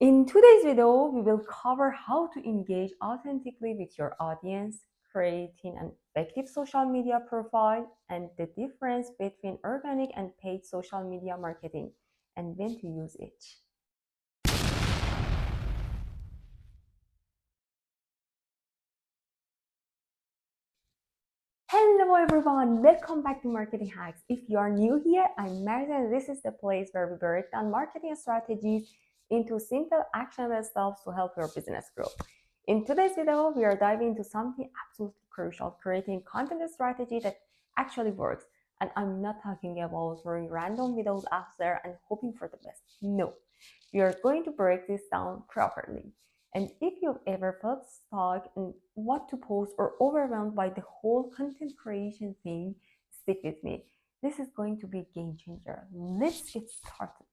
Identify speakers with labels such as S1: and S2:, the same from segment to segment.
S1: In today's video, we will cover how to engage authentically with your audience, creating an effective social media profile, and the difference between organic and paid social media marketing, and when to use each. Hello everyone, welcome back to Marketing Hacks. If you are new here, I'm Merit and this is the place where we break down marketing strategies into simple actionable steps to help your business grow. In today's video, we are diving into something absolutely crucial, creating content strategy that actually works. And I'm not talking about throwing random videos out there and hoping for the best. No, we are going to break this down properly. And if you've ever felt stuck in what to post or overwhelmed by the whole content creation thing, stick with me. This is going to be a game changer. Let's get started.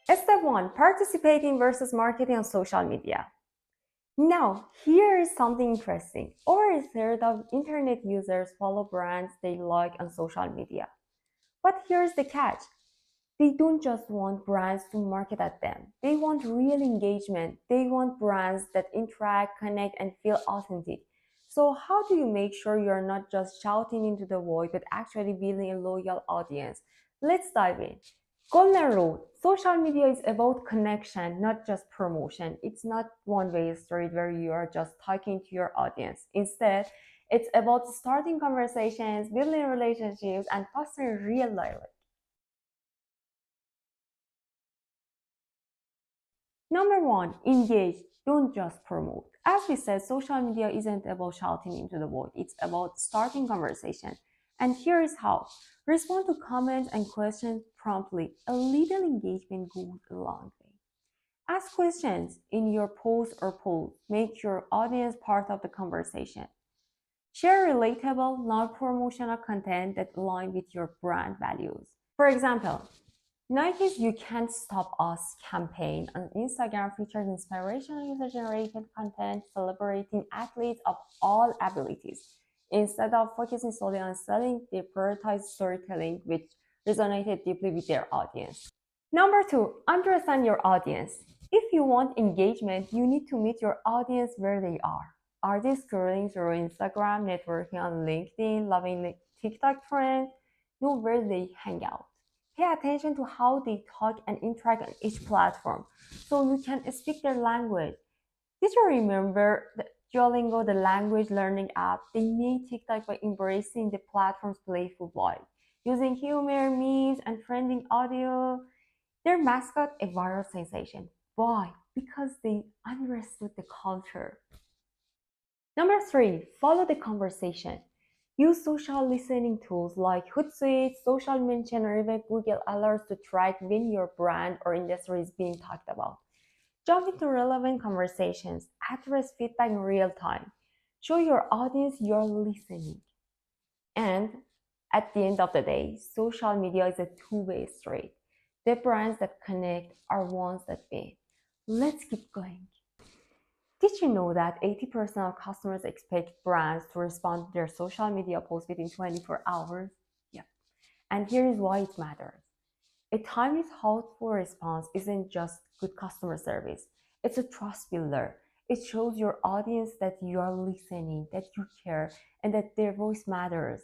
S1: Step 1, participating versus marketing on social media. Now, here is something interesting. Over a third of internet users follow brands they like on social media. But here's the catch. They don't just want brands to market at them. They want real engagement. They want brands that interact, connect, and feel authentic. So how do you make sure you're not just shouting into the void, but actually building a loyal audience? Let's dive in. Golden rule. Social media is about connection, not just promotion. It's not one-way street where you are just talking to your audience. Instead, it's about starting conversations, building relationships, and fostering real dialogue. Number one, engage, don't just promote. As we said, social media isn't about shouting into the void, it's about starting conversation. And here is how. Respond to comments and questions promptly. A little engagement goes a long way. Ask questions in your post or poll. Make your audience part of the conversation. Share relatable, non-promotional content that align with your brand values. For example, Nike's You Can't Stop Us campaign on Instagram featured inspirational user-generated content celebrating athletes of all abilities. Instead of focusing solely on selling, they prioritized storytelling, which resonated deeply with their audience. Number two, understand your audience. If you want engagement, you need to meet your audience where they are. Are they scrolling through Instagram, networking on LinkedIn, loving the TikTok trend? Know where they hang out. Pay attention to how they talk and interact on each platform so you can speak their language. Did you remember that Duolingo, the language learning app, they made TikTok by embracing the platform's playful vibe, using humor, memes, and trending audio? Their mascot a viral sensation. Why? Because they understood the culture. Number three, follow the conversation. Use social listening tools like Hootsuite, Social Mention, or even Google Alerts to track when your brand or industry is being talked about. Jump into relevant conversations, address feedback in real time. Show your audience you're listening. And at the end of the day, social media is a two-way street. The brands that connect are ones that win. Let's keep going. Did you know that 80% of customers expect brands to respond to their social media posts within 24 hours? Yep. And here is why it matters. A timely, thoughtful response isn't just good customer service, it's a trust builder. It shows your audience that you are listening, that you care, and that their voice matters.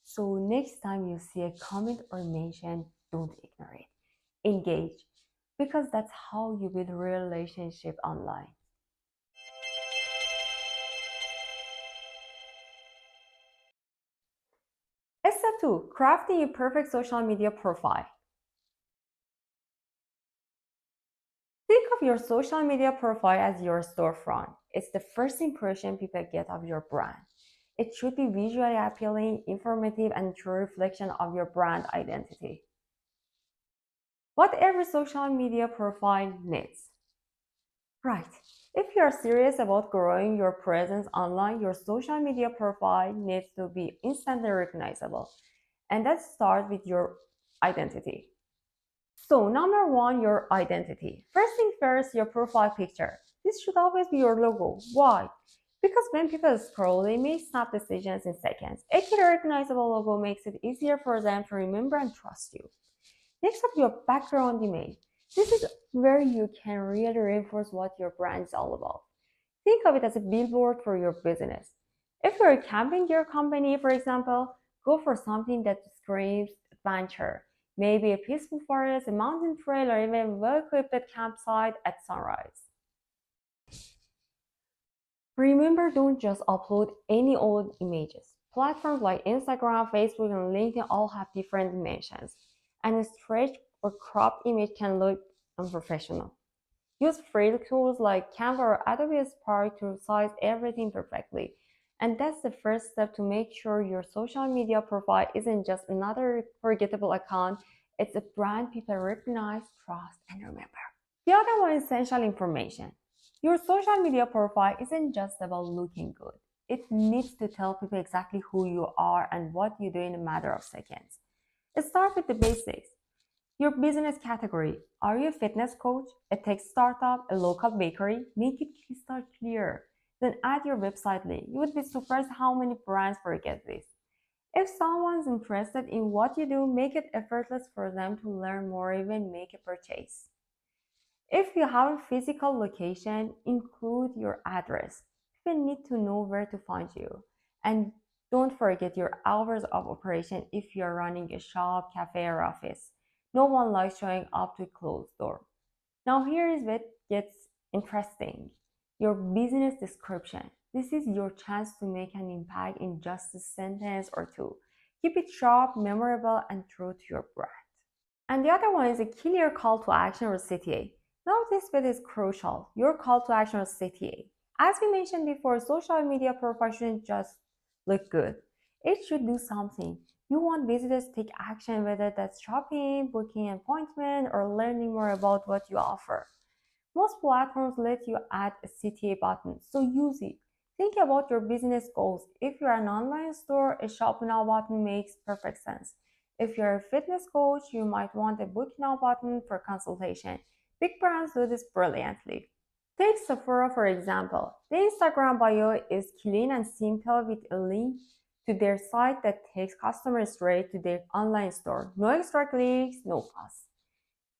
S1: So, next time you see a comment or mention, don't ignore it. Engage, because that's how you build a relationship online. Step 2, crafting a perfect social media profile. Think of your social media profile as your storefront. It's the first impression people get of your brand. It should be visually appealing, informative, and true reflection of your brand identity. What every social media profile needs. Right. If you are serious about growing your presence online, your social media profile needs to be instantly recognizable. And that starts with your identity. So, number one, your identity. First thing first, your profile picture. This should always be your logo. Why? Because when people scroll, they make snap decisions in seconds. A clear, recognizable logo makes it easier for them to remember and trust you. Next up, your background image. This is where you can really reinforce what your brand is all about. Think of it as a billboard for your business. If you're camping your company, for example, go for something that screams adventure. Maybe a peaceful forest, a mountain trail, or even a well-equipped campsite at sunrise. Remember, don't just upload any old images. Platforms like Instagram, Facebook, and LinkedIn all have different dimensions, and a stretched or cropped image can look unprofessional. Use free tools like Canva or Adobe Spark to size everything perfectly. And that's the first step to make sure your social media profile isn't just another forgettable account, it's a brand people recognize, trust, and remember. The other one is essential information. Your social media profile isn't just about looking good. It needs to tell people exactly who you are and what you do in a matter of seconds. Start with the basics. Your business category. Are you a fitness coach, a tech startup, a local bakery? Make it crystal clear. Then add your website link. You would be surprised how many brands forget this. If someone's interested in what you do, make it effortless for them to learn more, even make a purchase. If you have a physical location, include your address. People need to know where to find you. And don't forget your hours of operation if you're running a shop, cafe, or office. No one likes showing up to a closed door. Now, here is what gets interesting, your business description. This is your chance to make an impact in just a sentence or two. Keep it sharp, memorable, and true to your brand. And the other one is a clear call to action or CTA. Now this bit is crucial, your call to action or CTA. As we mentioned before, social media profile shouldn't just look good. It should do something. You want visitors to take action, whether that's shopping, booking an appointment, or learning more about what you offer. Most platforms let you add a CTA button, so use it. Think about your business goals. If you're an online store, a shop now button makes perfect sense. If you're a fitness coach, you might want a book now button for consultation. Big brands do this brilliantly. Take Sephora for example. The Instagram bio is clean and simple with a link to their site that takes customers straight to their online store. No extra clicks, no fuss.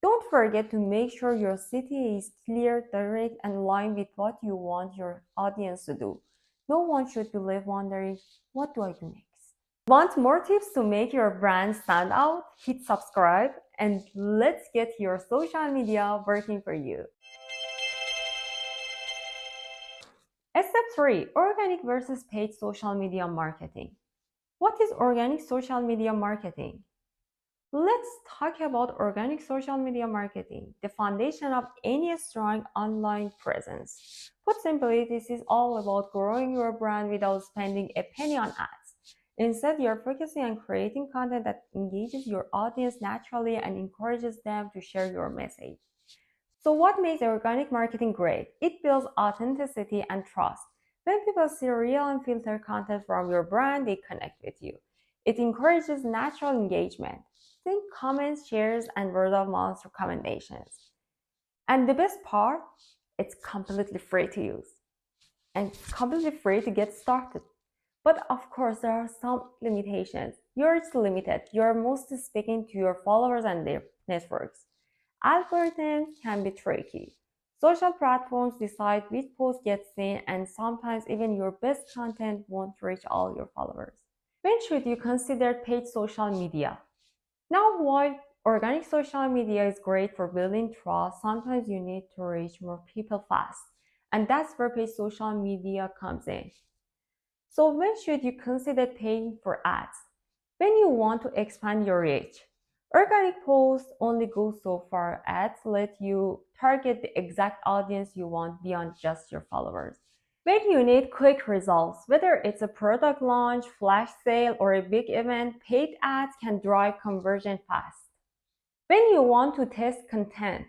S1: Don't forget to make sure your CTA is clear, direct, and aligned with what you want your audience to do. No one should be left wondering, what do I do next? Want more tips to make your brand stand out? Hit subscribe and let's get your social media working for you. Step 3, organic versus paid social media marketing. What is organic social media marketing? Let's talk about organic social media marketing, the foundation of any strong online presence. Put simply, this is all about growing your brand without spending a penny on ads. Instead, you're focusing on creating content that engages your audience naturally and encourages them to share your message. So, what makes organic marketing great? It builds authenticity and trust. When people see real and filtered content from your brand, they connect with you. It encourages natural engagement. Think comments, shares, and word of mouth recommendations. And the best part, it's completely free to use and it's completely free to get started. But of course, there are some limitations. You're limited. You're mostly speaking to your followers and their networks. Algorithms can be tricky. Social platforms decide which posts get seen, and sometimes even your best content won't reach all your followers. When should you consider paid social media? Now, while organic social media is great for building trust, sometimes you need to reach more people fast. And that's where paid social media comes in. So, when should you consider paying for ads? When you want to expand your reach. Organic posts only go so far. Ads let you target the exact audience you want beyond just your followers. When you need quick results, whether it's a product launch, flash sale, or a big event, paid ads can drive conversion fast. When you want to test content,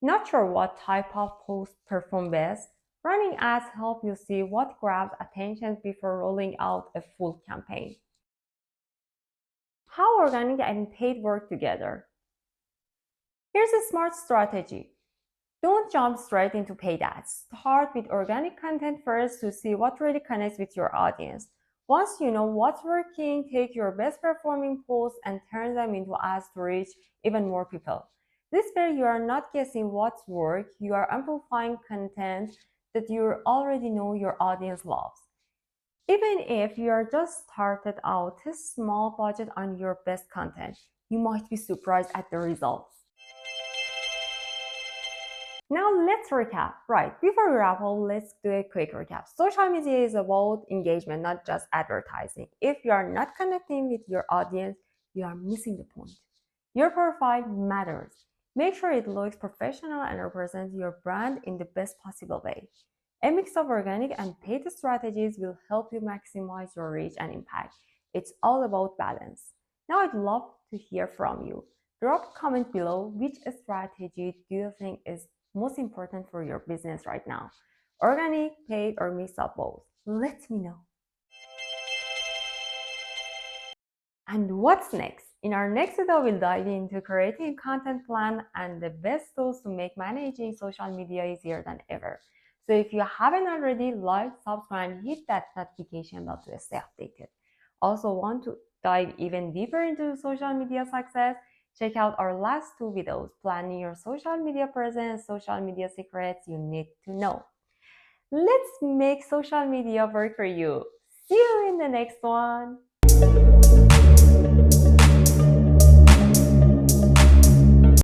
S1: not sure what type of posts perform best, running ads help you see what grabs attention before rolling out a full campaign. How organic and paid work together. Here's a smart strategy. Don't jump straight into paid ads. Start with organic content first to see what really connects with your audience. Once you know what's working, take your best performing posts and turn them into ads to reach even more people. This way, you are not guessing what's work, you are amplifying content that you already know your audience loves. Even if you are just started out, test small budget on your best content. You might be surprised at the results. Now let's recap. Right, before we wrap up, let's do a quick recap. Social media is about engagement, not just advertising. If you are not connecting with your audience, you are missing the point. Your profile matters. Make sure it looks professional and represents your brand in the best possible way. A mix of organic and paid strategies will help you maximize your reach and impact. It's all about balance. Now I'd love to hear from you. Drop a comment below. Which strategy do you think is most important for your business right now? Organic, paid, or mix of both? Let me know. And what's next? In our next video, we'll dive into creating a content plan and the best tools to make managing social media easier than ever. So if you haven't already, like, subscribe, and hit that notification bell to stay updated. Also want to dive even deeper into social media success? Check out our last two videos, planning your social media presence, social media secrets you need to know. Let's make social media work for you. See you in the next one.